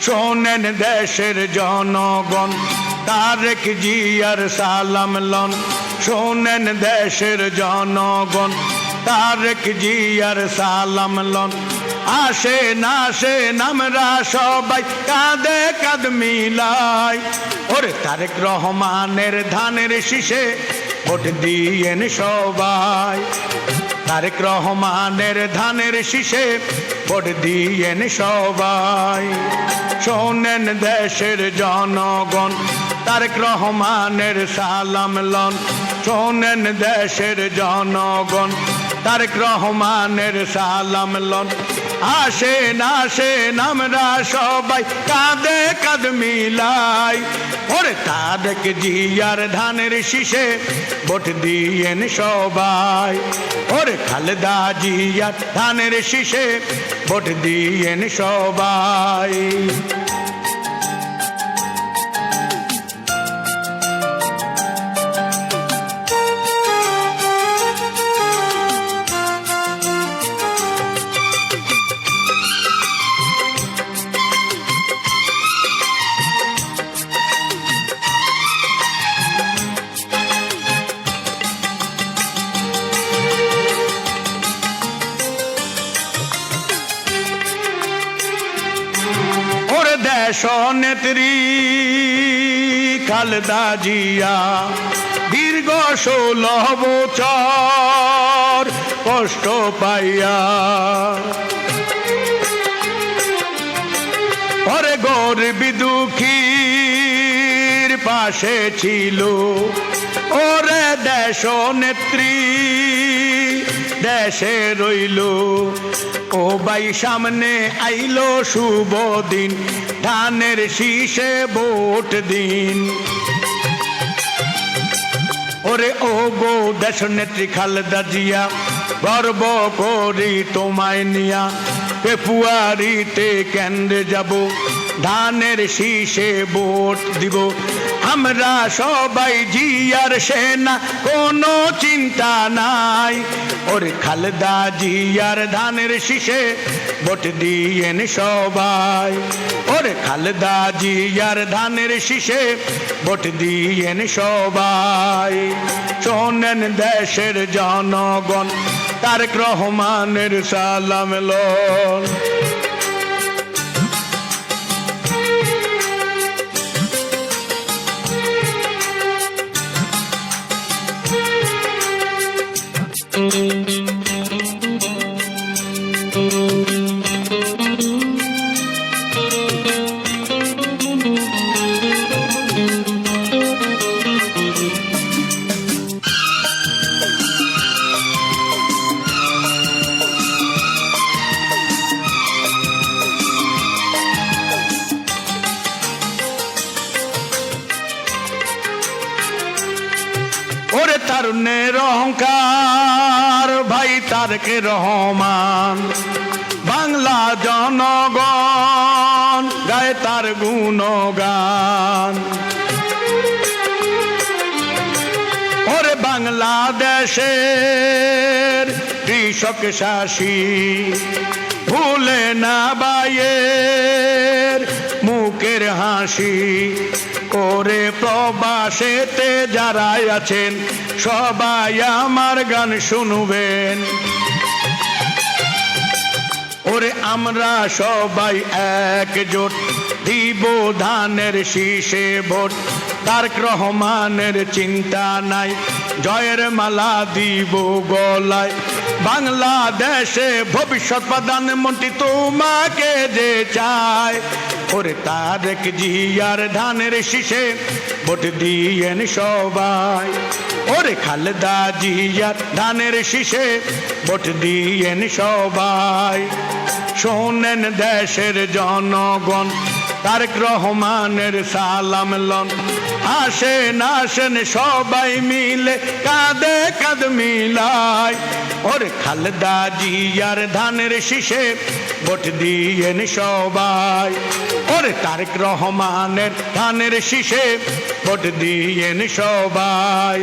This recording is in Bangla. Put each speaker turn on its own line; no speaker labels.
শোনেন দেশের জনগণ, তারেক জিয়ার সালাম লন। শোনেন দেশের জনগণ, তারেক জিয়ার সালাম লন। আসেন আসেন আমরা সবাই কাঁধে কাঁধ মিলাই, ওরে তারেক রহমানের ধানের শীষে ভোট দিয়েন সবাই। তারেক রহমানের ধানের শীষে ভোট দিয়েন সবাই। শোনেন দেশের জনগণ, তারেক রহমানের সালাম লন। শোনেন দেশের জনগণ, তারেক রহমানের সালাম লন। আসেন আসেন আমরা সবাই কাঁধে কাঁধ মিলাই, ওরে তারেক জিয়ার ধানের শীষে ভোট দিয়েন সবাই। ওরে খালেদা জিয়ার ধানের শীষে ভোট দিয়েন সবাই। দেশ নেত্রী খালেদা জিয়া দীর্ঘ 16 বছর কষ্ট পাইয়া, ওরে গরিব দুঃখীর পাশে ছিল। ওরে দেশ নেত্রী দেশে রইল, ও ভাই সামনে আইলো শুভ দিন, ধানের শীষে ভোট দিন। ওরে ও গো দেশ নেত্রী খালেদা জিয়া, গর্ব করি তোমায় নিয়া। ফেব্রুয়ারিতে কেন্দ্রে যাব, ধানের শীষে ভোট দিব। আমরা সবাই জিয়ার সেনা, কোনো চিন্তা নাই। ওরে খালেদা জিয়ার ধানের শীষে ভোট দিয়েন সবাই। ওরে খালেদা জিয়ার ধানের শীষে ভোট দিয়েন সবাই। শোনেন দেশের জনগণ, তারেক রহমানের সালাম লন। ওরে তারুণ্যের অহংকার ভাই তারেক রহমান, বাংলা জনগণ গায়ে তার গুণগান। ওরে বাংলাদেশের কৃষক শাসী, ভুলে না বাইয়ের মুখের হাসি। করে প্রবাসেতে যারা আছেন সবাই আমার গান শুনবেন। ওরে আমরা সবাই একজোট দিব ধানের শীষে ভোট। তারেক রহমানের চিন্তা নাই, জয়ের মালা দিব গলায়। বাংলাদেশে ভবিষ্যৎ প্রধানমন্ত্রী তোমাকে যে চায়। ওরে তারেক জিয়ার ধানের শীষে ভোট দিয়েন সবাই। ওরে খালেদা জিয়ার ধানের শীষে ভোট দিয়েন সবাই। শোনেন দেশের জনগণ, তারেক রহমানের সালাম লন। আসেন আসেন সবাই মিলে কাঁধে কাঁধ মিলাই, ওরে খালেদা জিয়ার ধানের শীষে ভোট দিয়েন সবাই। ওরে তারেক রহমানের ধানের শীষে ভোট দিয়েন সবাই।